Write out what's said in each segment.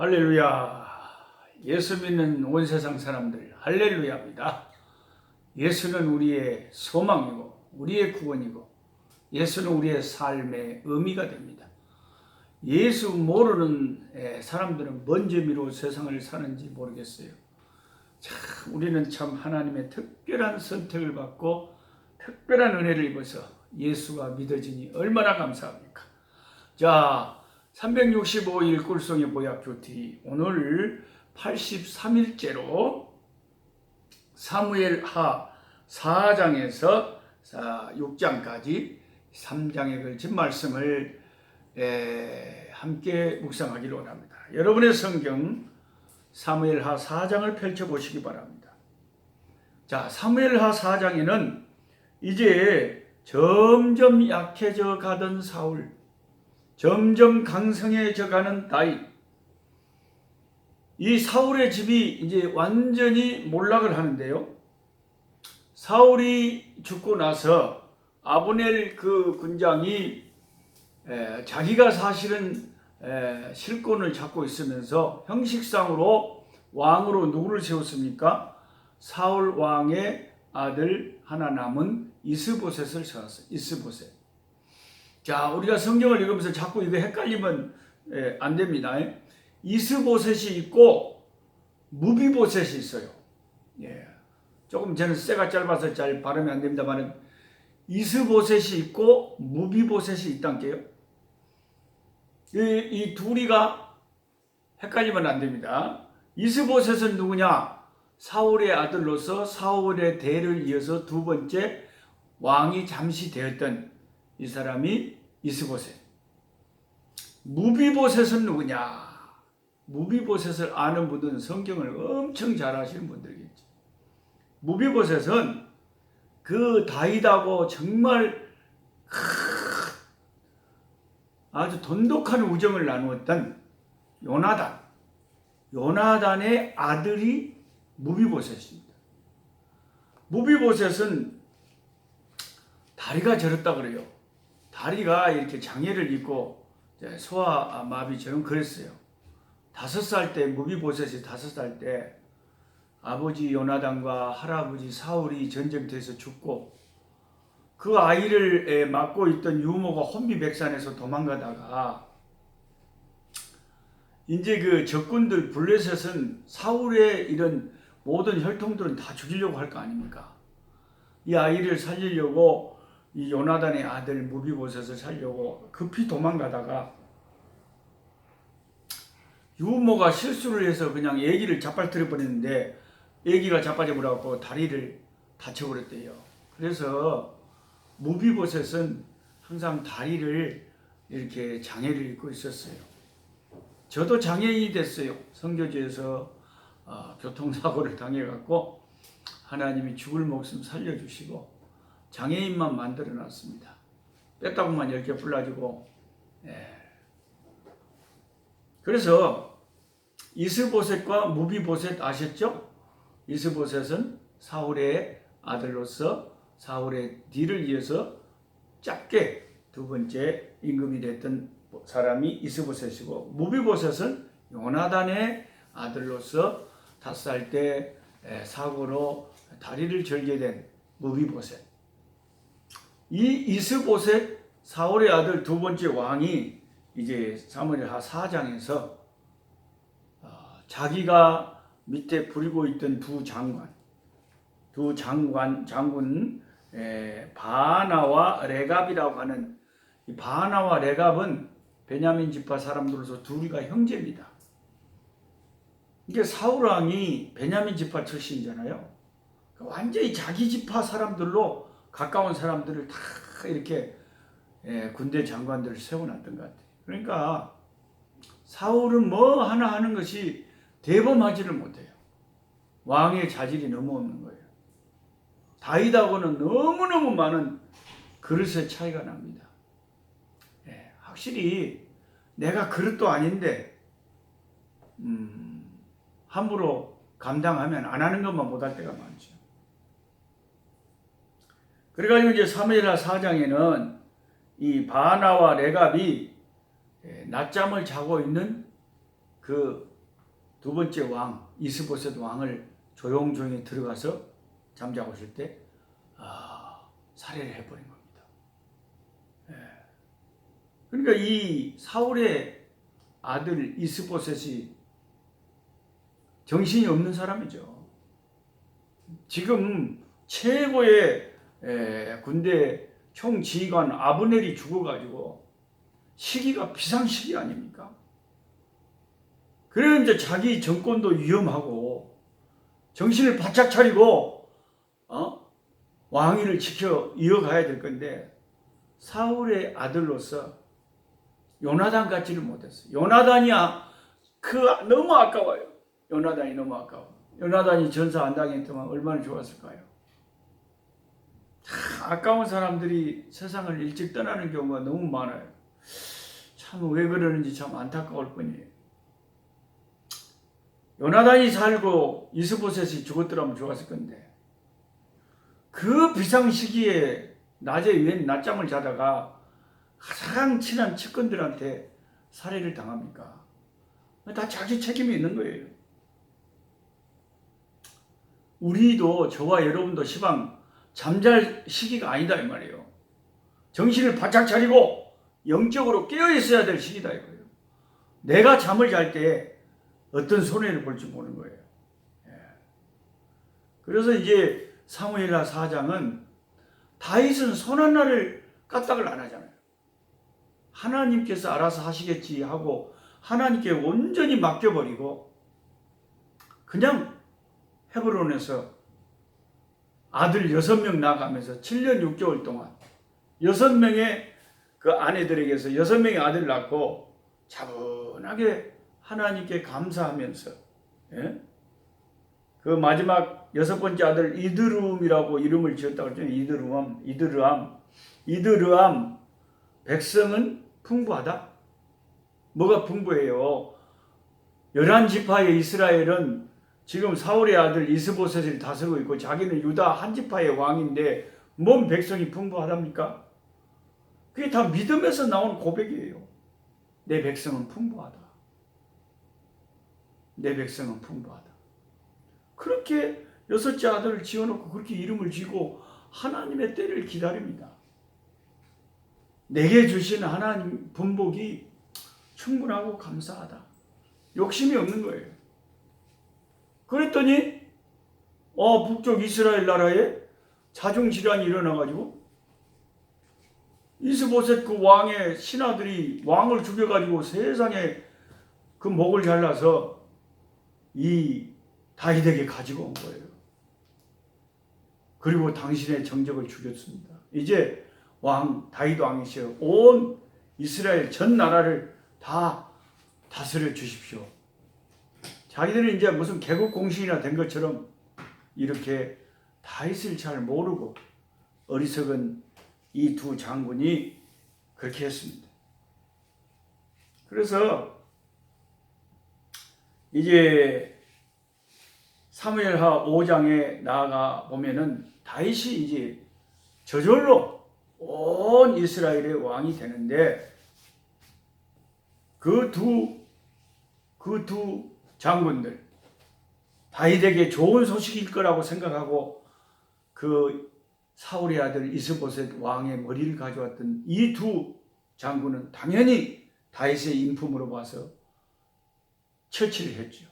할렐루야. 예수 믿는 온 세상 사람들 할렐루야입니다. 예수는 우리의 소망이고 우리의 구원이고 예수는 우리의 삶의 의미가 됩니다. 예수 모르는 사람들은 뭔 재미로 세상을 사는지 모르겠어요. 참 우리는 참 하나님의 특별한 선택을 받고 특별한 은혜를 입어서 예수가 믿어지니 얼마나 감사합니까? 자, 365일 꿀송의 보약 큐티, 오늘 83일째로 사무엘하 4장에서 6장까지 3장에 걸친 말씀을 함께 묵상하기로 원합니다. 여러분의 성경 사무엘하 4장을 펼쳐보시기 바랍니다. 자, 사무엘하 4장에는 이제 점점 약해져 가던 사울, 점점 강성해져 가는 다윗, 이 사울의 집이 이제 완전히 몰락을 하는데요. 사울이 죽고 나서 아브넬 그 군장이 자기가 사실은 실권을 잡고 있으면서 형식상으로 왕으로 누구를 세웠습니까? 사울 왕의 아들 하나 남은 이스보셋을 세웠어요. 이스보셋. 자, 우리가 성경을 읽으면서 자꾸 이거 헷갈리면 안 됩니다. 이스보셋이 있고 무비보셋이 있어요. 조금 저는 쇠가 짧아서 잘 발음이 안 됩니다만 이스보셋이 있고 무비보셋이 있단게요. 이 둘이가 헷갈리면 안 됩니다. 이스보셋은 누구냐? 사울의 아들로서 사울의 대를 이어서 두 번째 왕이 잠시 되었던 이 사람이 이스보셋. 무비보셋은 누구냐? 무비보셋을 아는 분들은 성경을 엄청 잘 아시는 분들이겠죠. 무비보셋은 그 다윗하고 정말 아주 돈독한 우정을 나누었던 요나단의 아들이 무비보셋입니다. 무비보셋은 다리가 저렸다 그래요. 다리가 이렇게 장애를 입고 소아마비처럼 그랬어요. 5살 때, 무비보셋이 5살 때 아버지 요나단과 할아버지 사울이 전쟁터에서 죽고 그 아이를 맡고 있던 유모가 혼비백산에서 도망가다가 이제 그 적군들 블레셋은 사울의 이런 모든 혈통들은 다 죽이려고 할 거 아닙니까? 이 아이를 살리려고 이 요나단의 아들 무비보셋을 살려고 급히 도망가다가 유모가 실수를 해서 그냥 애기를 자빠뜨려 버렸는데 애기가 자빠져 버려갖고 다리를 다쳐버렸대요. 그래서 무비보셋은 항상 다리를 이렇게 장애를 입고 있었어요. 저도 장애인이 됐어요. 선교지에서 교통사고를 당해갖고 하나님이 죽을 목숨 살려주시고 장애인만 만들어 놨습니다. 뼈다구만 10개 불라지고. 그래서 이스보셋과 무비보셋 아셨죠? 이스보셋은 사울의 아들로서 사울의 뒤를 이어서 작게 두 번째 임금이 됐던 사람이 이스보셋이고, 무비보셋은 요나단의 아들로서 5살 때 사고로 다리를 절게 된 무비보셋. 이 이스보셋 사울의 아들 두 번째 왕이 이제 사무엘하 4장에서 자기가 밑에 부리고 있던 두 장군 바하나와 레갑이라고 하는, 이 바하나와 레갑은 베냐민 지파 사람들로서 둘이가 형제입니다. 이게 사울 왕이 베냐민 지파 출신이잖아요. 완전히 자기 지파 사람들로 가까운 사람들을 다 이렇게 군대 장관들을 세워놨던 것 같아요. 그러니까 사울은 뭐 하나 하는 것이 대범하지를 못해요. 왕의 자질이 너무 없는 거예요. 다윗하고는 너무너무 많은 그릇의 차이가 납니다. 확실히 내가 그릇도 아닌데 함부로 감당하면 안 하는 것만 못할 때가 많죠. 그래가지고 이제 사무엘하 4장에는 이 바하나와 레갑이 낮잠을 자고 있는 그 두 번째 왕 이스보셋 왕을 조용조용히 들어가서 잠자고 있을 때 살해를 해버린 겁니다. 예. 그러니까 이 사울의 아들 이스보셋이 정신이 없는 사람이죠. 지금 최고의 군대 총지휘관 아브넬이 죽어가지고 시기가 비상시기 아닙니까? 그래서 이제 자기 정권도 위험하고 정신을 바짝 차리고 왕위를 지켜 이어가야 될 건데 사울의 아들로서 요나단 같지를 못했어요. 요나단이야 너무 아까워요. 요나단이 너무 아까워. 요나단이 전사 안 당했더만 얼마나 좋았을까요? 아까운 사람들이 세상을 일찍 떠나는 경우가 너무 많아요. 참 왜 그러는지 참 안타까울 뿐이에요. 요나단이 살고 이스보셋이 죽었더라면 좋았을 건데 그 비상시기에 낮에 웬 낮잠을 자다가 가장 친한 측근들한테 살해를 당합니까? 다 자기 책임이 있는 거예요. 우리도 저와 여러분도 시방 잠잘 시기가 아니다 이 말이에요. 정신을 바짝 차리고 영적으로 깨어 있어야 될 시기다 이거예요. 내가 잠을 잘 때 어떤 손해를 볼지 보는 거예요. 그래서 이제 사무엘하 4장은 다윗은 손하나를 까딱을 안 하잖아요. 하나님께서 알아서 하시겠지 하고 하나님께 온전히 맡겨버리고 그냥 헤브론에서 아들 6명 낳아가면서 7년 6개월 동안 6명의 그 아내들에게서 6명의 아들을 낳고 차분하게 하나님께 감사하면서 그 마지막 6번째 아들 이드룸이라고 이름을 지었다고 했죠. 이드르암 백성은 풍부하다. 뭐가 풍부해요? 11지파의 이스라엘은 지금 사울의 아들 이스보셋을 다스리고 있고 자기는 유다 한 지파의 왕인데 뭔 백성이 풍부하답니까? 그게 다 믿음에서 나온 고백이에요. 내 백성은 풍부하다. 내 백성은 풍부하다. 그렇게 6째 아들을 지어놓고 그렇게 이름을 지고 하나님의 때를 기다립니다. 내게 주신 하나님 분복이 충분하고 감사하다. 욕심이 없는 거예요. 그랬더니 북쪽 이스라엘 나라에 자중질환이 일어나가지고 이스보셋 그 왕의 신하들이 왕을 죽여가지고 세상에 그 목을 잘라서 이 다윗에게 가지고 온 거예요. 그리고 당신의 정적을 죽였습니다. 이제 다윗 왕이시여 온 이스라엘 전 나라를 다 다스려 주십시오. 자기들은 이제 무슨 개국 공신이나 된 것처럼 이렇게 다윗을 잘 모르고 어리석은 이 두 장군이 그렇게 했습니다. 그래서 이제 사무엘하 5장에 나아가 보면은 다윗이 이제 저절로 온 이스라엘의 왕이 되는데 그 두 장군들 다윗에게 좋은 소식일 거라고 생각하고 그 사울의 아들 이스보셋 왕의 머리를 가져왔던 이 두 장군은 당연히 다윗의 인품으로 봐서 처치를 했죠.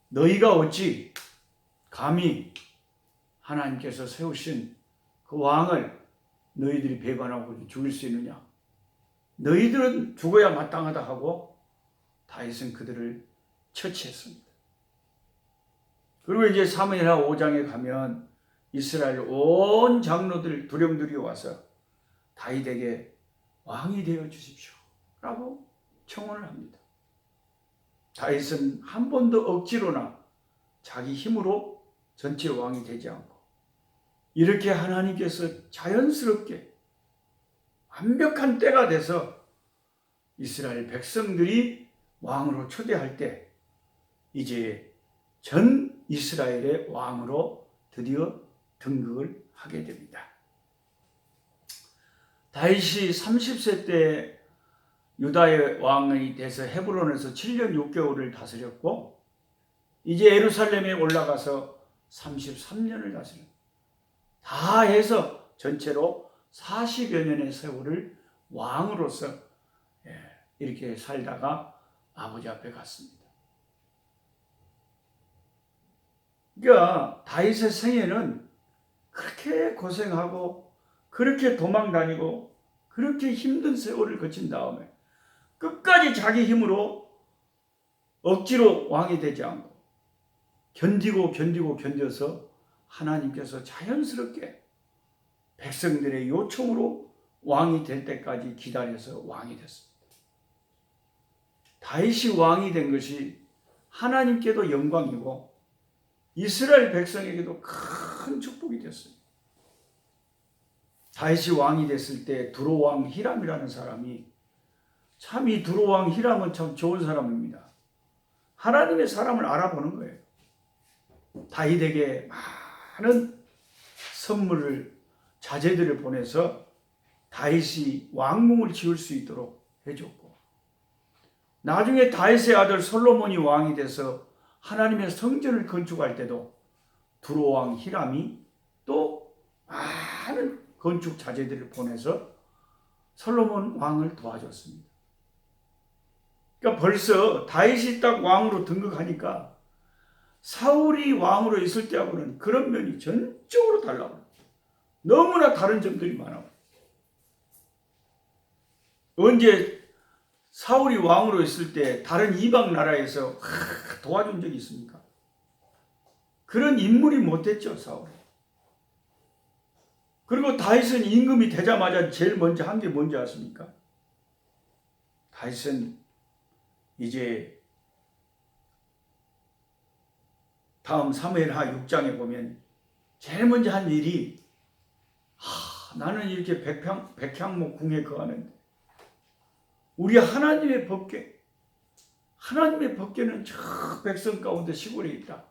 너희가 어찌 감히 하나님께서 세우신 그 왕을 너희들이 배반하고 죽일 수 있느냐? 너희들은 죽어야 마땅하다 하고 다윗은 그들을 처치했습니다. 그리고 이제 사무엘하 5장에 가면 이스라엘 온 장로들 두령들이 와서 다윗에게 왕이 되어 주십시오 라고 청원을 합니다. 다윗은 한 번도 억지로나 자기 힘으로 전체 왕이 되지 않고 이렇게 하나님께서 자연스럽게 완벽한 때가 돼서 이스라엘 백성들이 왕으로 초대할 때 이제 전 이스라엘의 왕으로 드디어 등극을 하게 됩니다. 다윗이 30세 때 유다의 왕이 돼서 헤브론에서 7년 6개월을 다스렸고 이제 예루살렘에 올라가서 33년을 다스려 다 해서 전체로 40여 년의 세월을 왕으로서 이렇게 살다가 아버지 앞에 갔습니다. 그러니까 다윗의 생애는 그렇게 고생하고 그렇게 도망 다니고 그렇게 힘든 세월을 거친 다음에 끝까지 자기 힘으로 억지로 왕이 되지 않고 견뎌서 하나님께서 자연스럽게 백성들의 요청으로 왕이 될 때까지 기다려서 왕이 됐습니다. 다윗이 왕이 된 것이 하나님께도 영광이고 이스라엘 백성에게도 큰 축복이 됐어요. 다윗이 왕이 됐을 때 두로왕 히람이라는 사람이 참 이 두로왕 히람은 참 좋은 사람입니다. 하나님의 사람을 알아보는 거예요. 다윗에게 많은 선물을 자제들을 보내서 다윗이 왕궁을 지을 수 있도록 해줬고 나중에 다윗의 아들 솔로몬이 왕이 돼서 하나님의 성전을 건축할 때도 두로왕 히람이 또 많은 건축 자재들을 보내서 솔로몬 왕을 도와줬습니다. 그러니까 벌써 다윗이 딱 왕으로 등극하니까 사울이 왕으로 있을 때하고는 그런 면이 전적으로 달라요. 너무나 다른 점들이 많아요. 언제 사울이 왕으로 있을 때 다른 이방 나라에서 도와준 적이 있습니까? 그런 인물이 못됐죠, 사울이. 그리고 다윗은 임금이 되자마자 제일 먼저 한 게 뭔지 아십니까? 다윗은 이제 다음 사무엘하 6장에 보면 제일 먼저 한 일이 나는 이렇게 백향목 궁에 거하는데 우리 하나님의 법궤는 저 백성 가운데 시골에 있다.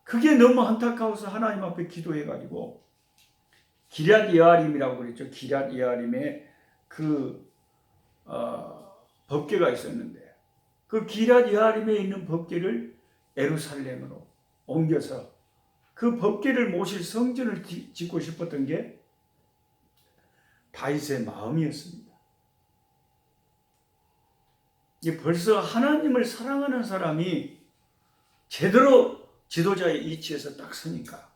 그게 너무 안타까워서 하나님 앞에 기도해가지고 기럇 여아림이라고 그랬죠. 기럇 여아림에 그 법궤가 있었는데 그 기럇 여아림에 있는 법궤를 예루살렘으로 옮겨서 그 법궤를 모실 성전을 짓고 싶었던 게 다윗의 마음이었습니다. 벌써 하나님을 사랑하는 사람이 제대로 지도자의 위치에서 딱 서니까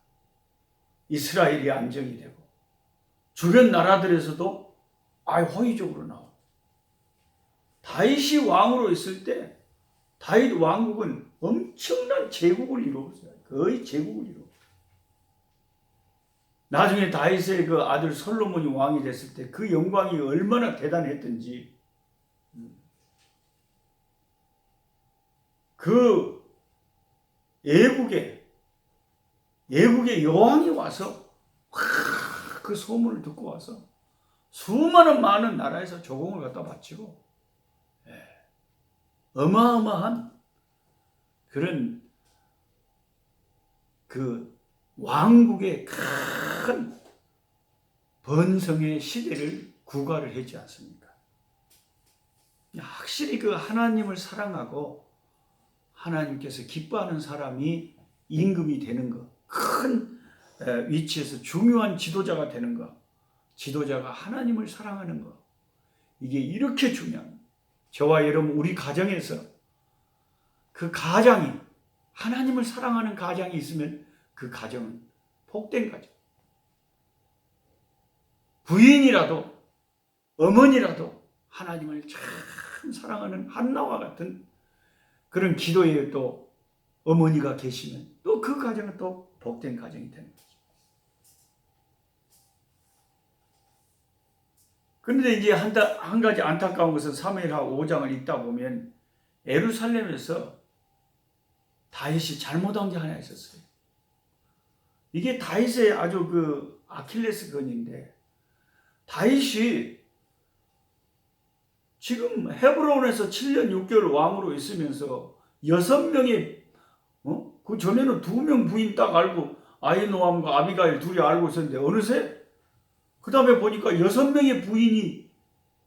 이스라엘이 안정이 되고 주변 나라들에서도 호의적으로 나오고 다윗이 왕으로 있을 때 다윗 왕국은 엄청난 제국을 이루었어요. 거의 제국을 이루었어요. 나중에 다윗의 그 아들 솔로몬이 왕이 됐을 때 그 영광이 얼마나 대단했던지 그 예국의 여왕이 와서 그 소문을 듣고 와서 수많은 많은 나라에서 조공을 갖다 바치고 어마어마한 그런 그 왕국의 큰 번성의 시대를 구가를 했지 않습니까? 확실히 그 하나님을 사랑하고 하나님께서 기뻐하는 사람이 임금이 되는 것, 큰 위치에서 중요한 지도자가 되는 것, 지도자가 하나님을 사랑하는 것, 이게 이렇게 중요합니다. 저와 여러분 우리 가정에서 그 가장이 하나님을 사랑하는 가장이 있으면 그 가정은 복된 가정. 부인이라도 어머니라도 하나님을 참 사랑하는 한나와 같은 그런 기도에 또 어머니가 계시면 또 그 가정은 또 복된 가정이 되는 거죠. 그런데 이제 한 가지 안타까운 것은 사무엘하 5장을 읽다 보면 예루살렘에서 다윗이 잘못한 게 하나 있었어요. 이게 다윗의 아주 그 아킬레스건인데 다윗이 지금 헤브론에서 7년 6개월 왕으로 있으면서 6명의 그 전에는 2명 부인 딱 알고 아히노암과 아비가일 둘이 알고 있었는데 어느새 그 다음에 보니까 6명의 부인이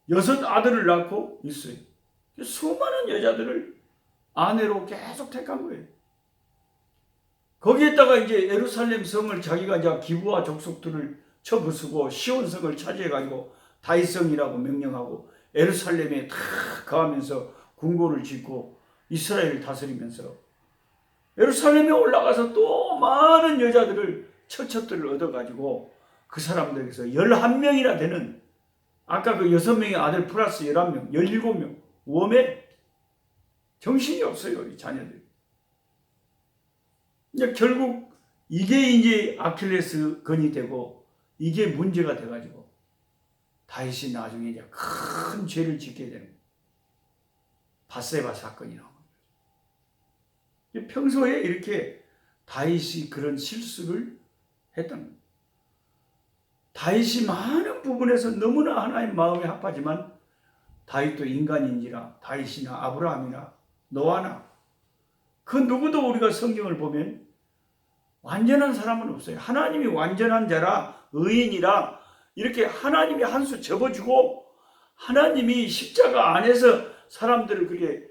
6 아들을 낳고 있어요. 수많은 여자들을 아내로 계속 택한 거예요. 거기에다가 이제 예루살렘 성을 자기가 이제 기브와 족속들을 쳐부수고 시온 성을 차지해가지고 다윗성이라고 명령하고 예루살렘에 다 거하면서 궁궐을 짓고 이스라엘을 다스리면서 예루살렘에 올라가서 또 많은 여자들을 처첩들을 얻어가지고 그 사람들에게서 11명이나 되는 아까 그 6명의 아들 플러스 11명 17명 웜에 정신이 없어요. 이 자녀들. 이제 결국 이게 이제 아킬레스 건이 되고 이게 문제가 돼가지고 다윗이 나중에 이제 큰 죄를 짓게 되는 거예요. 밧세바 사건이 나옵니다. 평소에 이렇게 다윗이 그런 실수를 했던 거예요. 다윗이 많은 부분에서 너무나 하나님 마음에 합하지만 다윗도 인간인지라 다윗이나 아브라함이나 노아나 그 누구도 우리가 성경을 보면 완전한 사람은 없어요. 하나님이 완전한 자라 의인이라 이렇게 하나님이 한 수 접어주고 하나님이 십자가 안에서 사람들을 그렇게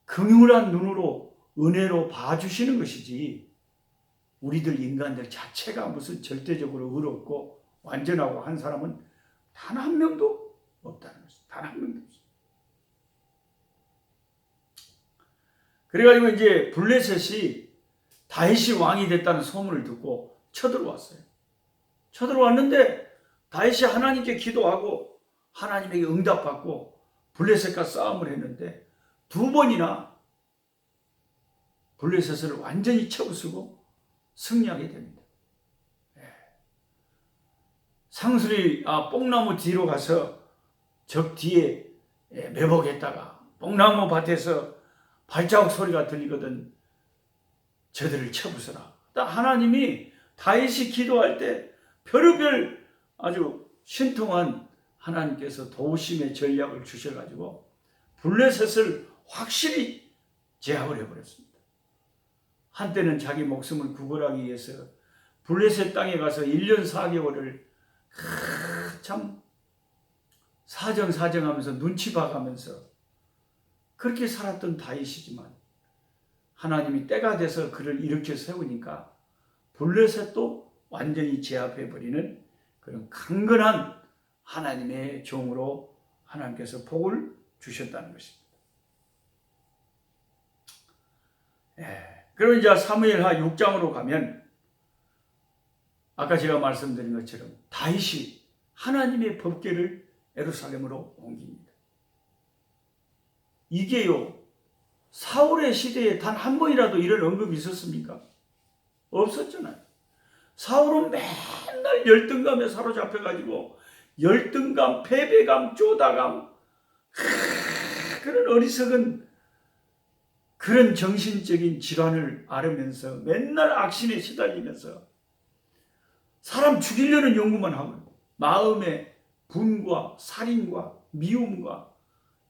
긍휼한 눈으로 은혜로 봐주시는 것이지 우리들 인간들 자체가 무슨 절대적으로 의롭고 완전하고 한 사람은 단 한 명도 없다는 것입니다. 단 한 명도 없어요. 그래가지고 이제 블레셋이 다윗이 왕이 됐다는 소문을 듣고 쳐들어왔어요. 쳐들어왔는데 다윗이 하나님께 기도하고 하나님에게 응답받고 블레셋과 싸움을 했는데 2번이나 블레셋을 완전히 쳐부수고 승리하게 됩니다. 상술이 뽕나무 뒤로 가서 적 뒤에 매복했다가 뽕나무 밭에서 발자국 소리가 들리거든 저들을 쳐부숴라. 하나님이 다윗이 기도할 때 별의별 아주 신통한 하나님께서 도우심의 전략을 주셔가지고 블레셋을 확실히 제압을 해버렸습니다. 한때는 자기 목숨을 구걸하기 위해서 블레셋 땅에 가서 1년 4개월을 참 사정하면서 눈치 봐가면서 그렇게 살았던 다윗이지만 하나님이 때가 돼서 그를 일으켜 세우니까 블레셋도 완전히 제압해버리는 그런 강건한 하나님의 종으로 하나님께서 복을 주셨다는 것입니다. 그럼 이제 사무엘하 6장으로 가면 아까 제가 말씀드린 것처럼 다윗이 하나님의 법궤를 예루살렘으로 옮깁니다. 이게요 사울의 시대에 단 한 번이라도 이런 언급이 있었습니까? 없었잖아요. 사울은 맨날 열등감에 사로잡혀가지고 열등감, 패배감, 쪼다감 그런 어리석은 그런 정신적인 질환을 앓으면서 맨날 악신에 시달리면서 사람 죽이려는 연구만 하고 마음의 분과 살인과 미움과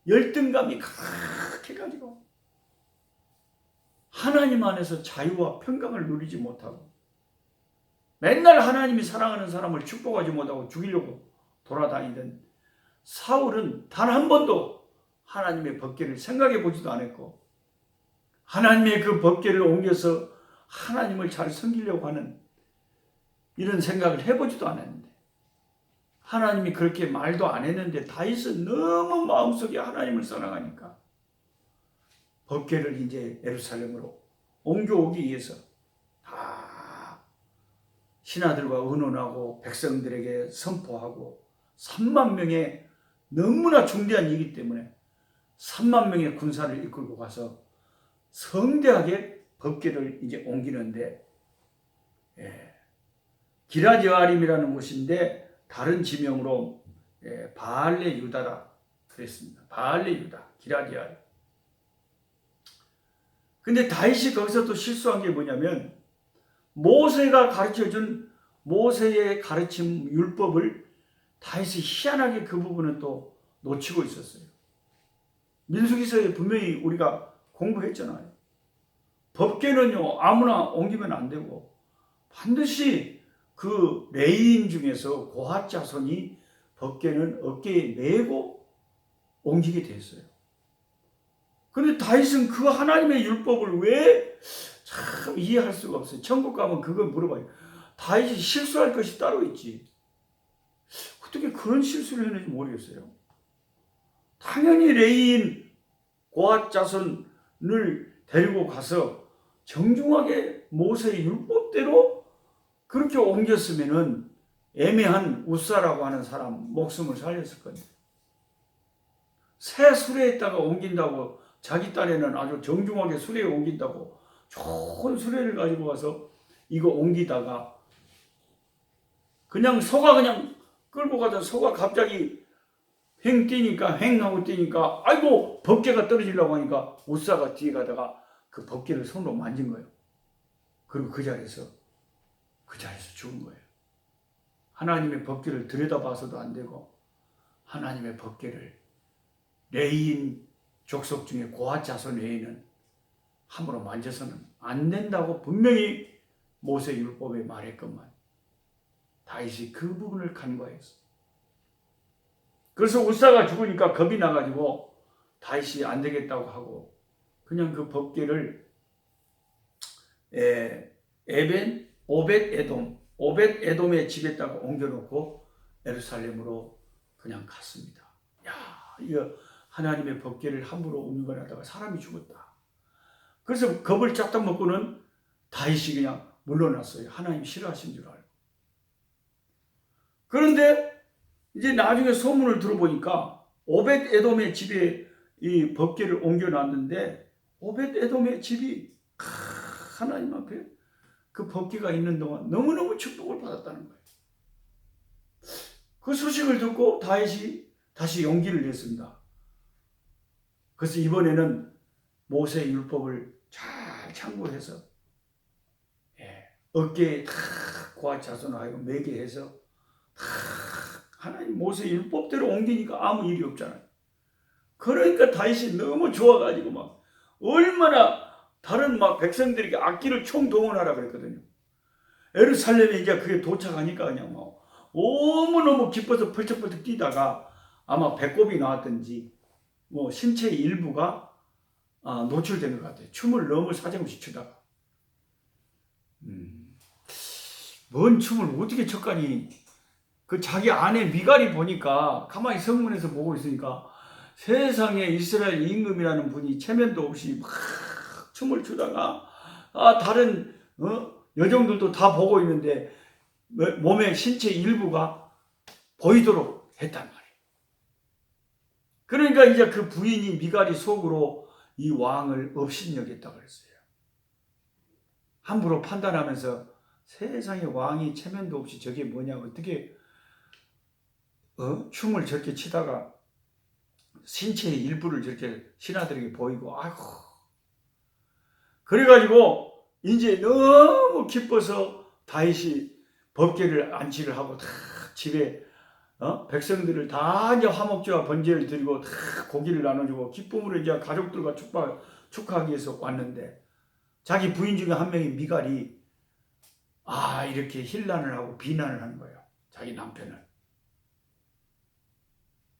열등감이 가득해가지고 하나님 안에서 자유와 평강을 누리지 못하고 맨날 하나님이 사랑하는 사람을 축복하지 못하고 죽이려고 돌아다니던 사울은 단 한 번도 하나님의 법궤를 생각해 보지도 않았고 하나님의 그 법궤를 옮겨서 하나님을 잘 섬기려고 하는 이런 생각을 해보지도 않았는데 하나님이 그렇게 말도 안 했는데 다윗은 너무 마음속에 하나님을 사랑하니까 법궤를 이제 예루살렘으로 옮겨오기 위해서 다 신하들과 의논하고 백성들에게 선포하고 3만 명의 너무나 중대한 일이기 때문에 3만 명의 군사를 이끌고 가서 성대하게 법궤를 이제 옮기는데 기라디아림이라는 곳인데 다른 지명으로 바알레 유다라 그랬습니다. 바알레 유다, 기라디아림. 근데 다윗이 거기서 또 실수한 게 뭐냐면 모세가 가르쳐준 모세의 가르침 율법을 다윗이 희한하게 그 부분은 또 놓치고 있었어요. 민수기서에 분명히 우리가 공부했잖아요. 법궤는요 아무나 옮기면 안 되고 반드시 그 레위인 중에서 고핫 자손이 법궤는 어깨에 메고 옮기게 됐어요. 그런데 다윗은 그 하나님의 율법을 왜 참 이해할 수가 없어요. 천국 가면 그걸 물어봐요. 다윗이 실수할 것이 따로 있지. 어떻게 그런 실수를 했는지 모르겠어요. 당연히 레위인 고앗 자손을 데리고 가서 정중하게 모세의 율법대로 그렇게 옮겼으면은 애매한 우사라고 하는 사람 목숨을 살렸을 건데, 새 수레에다가 옮긴다고, 자기 딴에는 아주 정중하게 수레에 옮긴다고 좋은 수레를 가지고 가서 이거 옮기다가 그냥 소가 그냥 끌고 가던 소가 갑자기 횡 뛰니까, 횡하고 뛰니까 아이고 법궤가 떨어지려고 하니까 우사가 뒤에 가다가 그 법궤를 손으로 만진 거예요. 그리고 그 자리에서 죽은 거예요. 하나님의 법궤를 들여다봐서도 안 되고, 하나님의 법궤를 레위인 족속 중에 고앗 자손 외에는 함부로 만져서는 안 된다고 분명히 모세 율법에 말했건만 다윗이 그 부분을 간과했어. 그래서 우사가 죽으니까 겁이 나가지고 다윗이 안 되겠다고 하고 그냥 그 법궤를 오벳 에돔의 집에다가 옮겨놓고 예루살렘으로 그냥 갔습니다. 야, 이거 하나님의 법궤를 함부로 옮겨가다가 사람이 죽었다. 그래서 겁을 쫙딱 먹고는 다윗이 그냥 물러났어요. 하나님 싫어하신 줄 알고. 그런데 이제 나중에 소문을 들어보니까 오벳 에돔의 집에 이 법궤를 옮겨놨는데 오벳 에돔의 집이 하나님 앞에 그 법궤가 있는 동안 너무너무 축복을 받았다는 거예요. 그 소식을 듣고 다윗이 다시 용기를 냈습니다. 그래서 이번에는 모세의 율법을 잘 참고해서 어깨에 다 고앗 자손하여 매게 해서 하나님 모세의 율법대로 옮기니까 아무 일이 없잖아요. 그러니까 다윗이 너무 좋아가지고 막 얼마나 다른 막 백성들에게 악기를 총동원하라 그랬거든요. 예루살렘에 이제 그게 도착하니까 그냥 뭐 너무너무 기뻐서 펄쩍펄쩍 뛰다가 아마 배꼽이 나왔든지 뭐 신체의 일부가 노출된 것 같아요. 춤을 너무 사정없이 추다가. 뭔 춤을 어떻게 췄가니. 그 자기 아내 미갈이 보니까 가만히 성문에서 보고 있으니까 세상에 이스라엘 임금이라는 분이 체면도 없이 막 춤을 추다가 다른 여종들도 다 보고 있는데 몸의 신체 일부가 보이도록 했단 말이에요. 그러니까 이제 그 부인이 미갈이 속으로 이 왕을 업신여겼다고 그랬어요. 함부로 판단하면서 세상에 왕이 체면도 없이 저게 뭐냐, 어떻게 춤을 저렇게 치다가 신체의 일부를 저렇게 신하들에게 보이고, 아이고. 그래가지고 이제 너무 기뻐서 다윗이 법궤를 안치를 하고 다 집에 백성들을 다 이제 화목제와 번제를 드리고 다 고기를 나눠주고 기쁨으로 이제 가족들과 축하하기 위해서 왔는데 자기 부인 중에 한 명이 미갈이 이렇게 힐난을 하고 비난을 하는 거예요. 자기 남편을.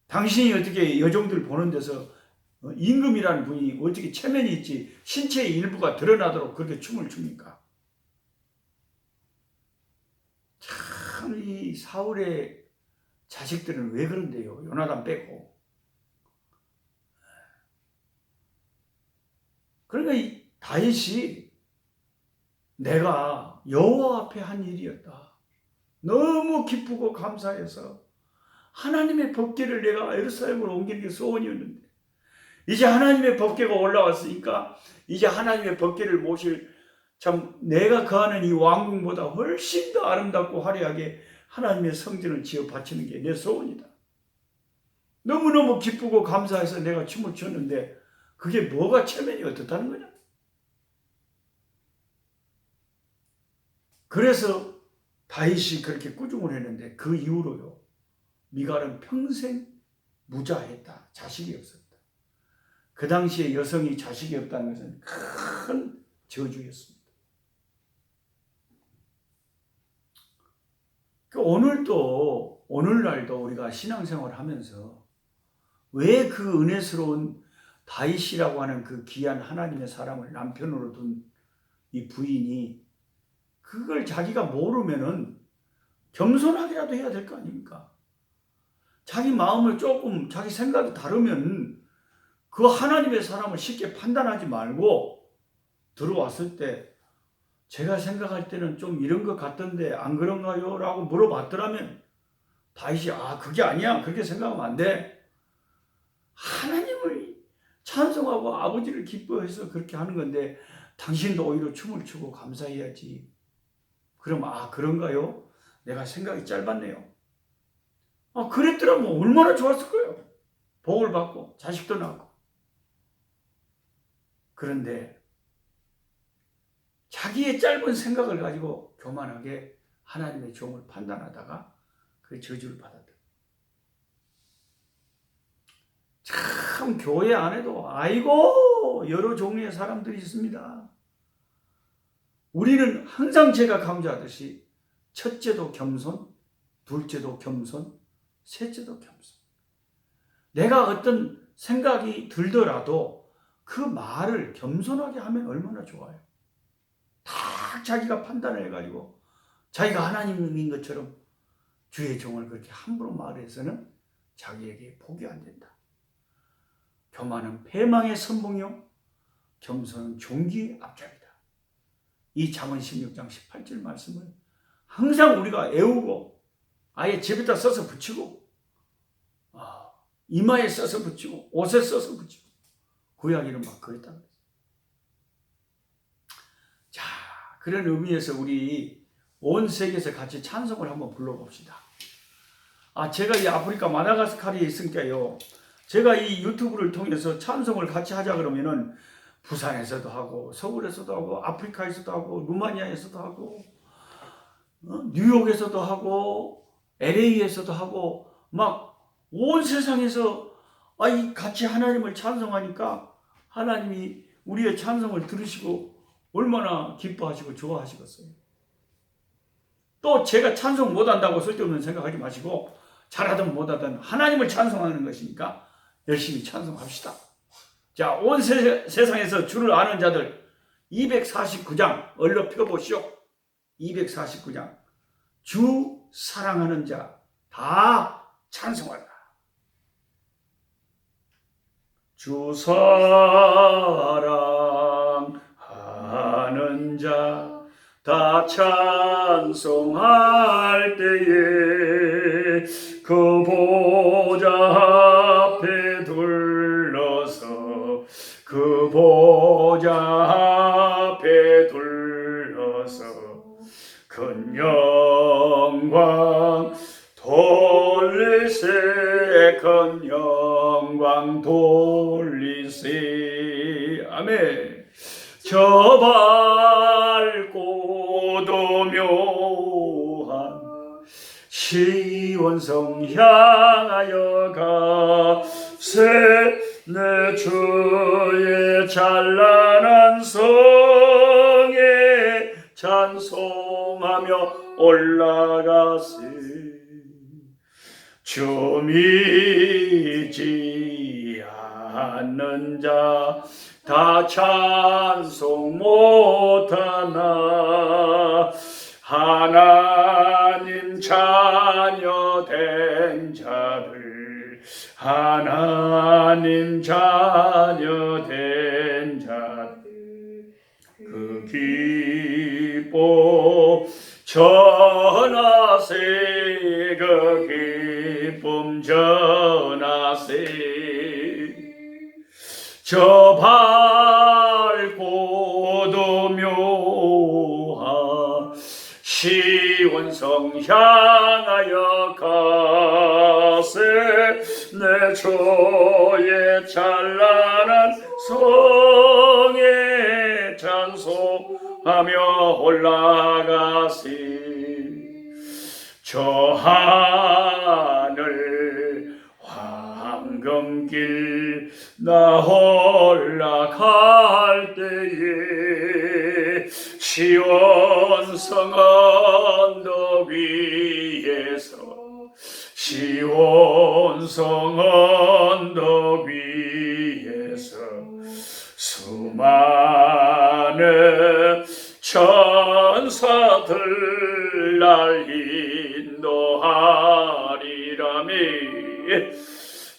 당신이 어떻게 여종들 보는 데서 임금이라는 분이 어떻게 체면이 있지 신체의 일부가 드러나도록 그렇게 춤을 춥니까? 참 이 사울의 자식들은 왜 그런데요? 요나단 빼고. 그러니까 이 다윗이 내가 여호와 앞에 한 일이었다. 너무 기쁘고 감사해서 하나님의 법궤를 내가 예루살렘으로 옮기는 게 소원이었는데 이제 하나님의 법궤가 올라왔으니까 이제 하나님의 법궤를 모실 참 내가 거하는 이 왕궁보다 훨씬 더 아름답고 화려하게 하나님의 성전을 지어 바치는 게 내 소원이다. 너무너무 기쁘고 감사해서 내가 춤을 췄는데 그게 뭐가 체면이 어떻다는 거냐? 그래서 다윗이 그렇게 꾸중을 했는데 그 이후로요. 미갈은 평생 무자했다. 자식이 없었다. 그 당시에 여성이 자식이 없다는 것은 큰 저주였습니다. 오늘날도 우리가 신앙생활을 하면서 왜 그 은혜스러운 다윗이라고 하는 그 귀한 하나님의 사람을 남편으로 둔 이 부인이 그걸 자기가 모르면은 겸손하게라도 해야 될 거 아닙니까? 자기 마음을 조금, 자기 생각이 다르면 그 하나님의 사람을 쉽게 판단하지 말고 들어왔을 때 제가 생각할 때는 좀 이런 것 같던데 안 그런가요? 라고 물어봤더라면 다윗이 그게 아니야. 그렇게 생각하면 안 돼. 하나님을 찬송하고 아버지를 기뻐해서 그렇게 하는 건데 당신도 오히려 춤을 추고 감사해야지. 그럼 그런가요? 내가 생각이 짧았네요. 그랬더라면 얼마나 좋았을 거예요. 복을 받고 자식도 낳고. 그런데 자기의 짧은 생각을 가지고 교만하게 하나님의 종을 판단하다가 그 저주를 받았다. 참 교회 안에도 여러 종류의 사람들이 있습니다. 우리는 항상 제가 강조하듯이 첫째도 겸손, 둘째도 겸손, 셋째도 겸손. 내가 어떤 생각이 들더라도 그 말을 겸손하게 하면 얼마나 좋아요. 다 자기가 판단을 해가지고 자기가 하나님인 것처럼 주의 종을 그렇게 함부로 말해서는 자기에게 복이 안 된다. 교만은 패망의 선봉이요 겸손은 존귀의 앞잡이다. 이 잠언 16장 18절 말씀을 항상 우리가 애우고 아예 집에다 써서 붙이고 이마에 써서 붙이고 옷에 써서 붙이고 구약에는 막 그랬다는 거죠. 자, 그런 의미에서 우리 온 세계에서 같이 찬송을 한번 불러봅시다. 제가 이 아프리카 마다가스카르에 있으니까요. 제가 이 유튜브를 통해서 찬송을 같이 하자 그러면은 부산에서도 하고 서울에서도 하고 아프리카에서도 하고 루마니아에서도 하고 뉴욕에서도 하고 LA에서도 하고 막 온 세상에서 같이 하나님을 찬송하니까 하나님이 우리의 찬송을 들으시고 얼마나 기뻐하시고 좋아하시겠어요. 또 제가 찬송 못한다고 쓸데없는 생각하지 마시고 잘하든 못하든 하나님을 찬송하는 것이니까 열심히 찬송합시다. 자, 온 세상에서 주를 아는 자들 249장 얼른 펴보시오. 249장 주 사랑하는 자 다 찬송하라. 주 사랑하는 자 다 찬송할 때에 그 보좌 앞에 둘러서 그 보좌 앞에 둘러서 큰 영광 돌리세 큰 영광 돌리세. 아멘. 저 밝고도 묘한 시온성 향하여 가세 내 주의 찬란한 성에 찬송하며 올라가세. 주 믿지 않는 자 다 찬송 못하나 하나님 자녀 된 자들 하나님 자녀 된 자들 그 기쁨 전하세 그 기쁨 전하세. 저 밝고도 묘한 시온성 향하여 가세 내 주의 찬란한 성에 찬송하며 올라가세. 저 하늘 황금길 나 올라갈 때에 시온성 언덕 위에서 시온성 언덕 위에서 아들 날 인도하리라미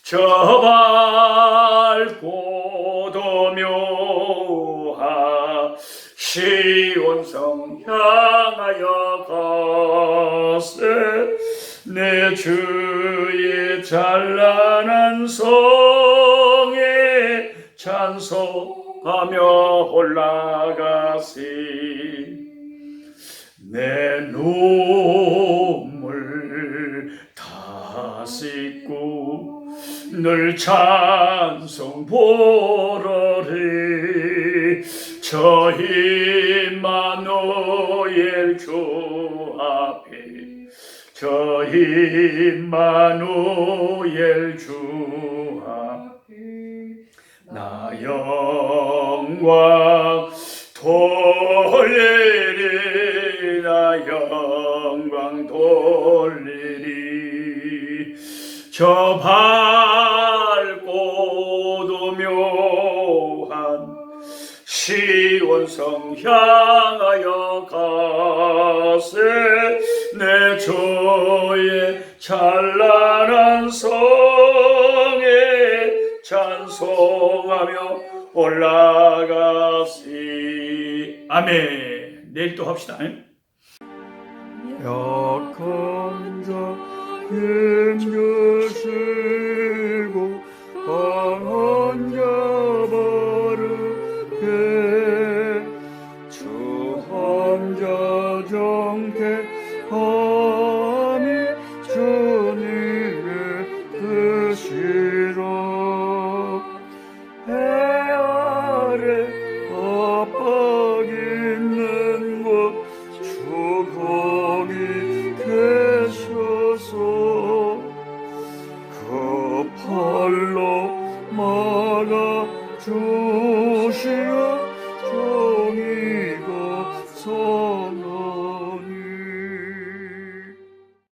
저 밝고도 묘한 시온성 향하여 가세 내 주의 찬란한 성에 찬송하며 올라가시 내 눈물 다 씻고 늘 찬송 보러리 저 임마누엘 주 앞에 저 임마누엘 주 앞에 나 영광 돌리리 나 영광 돌리리 저 밝고도 묘한 시온성 향하여 가세 내 주의 찬란한 성에 찬송하며 올라가시 아멘. 내일 또 합시다. 약한 자 힘주시고 강한 자 바르게 주한 자 정케하니 주님의 뜻이라 해 아래 압박 있는 곳 주 거기 계셔서 그 팔로 막아 주시오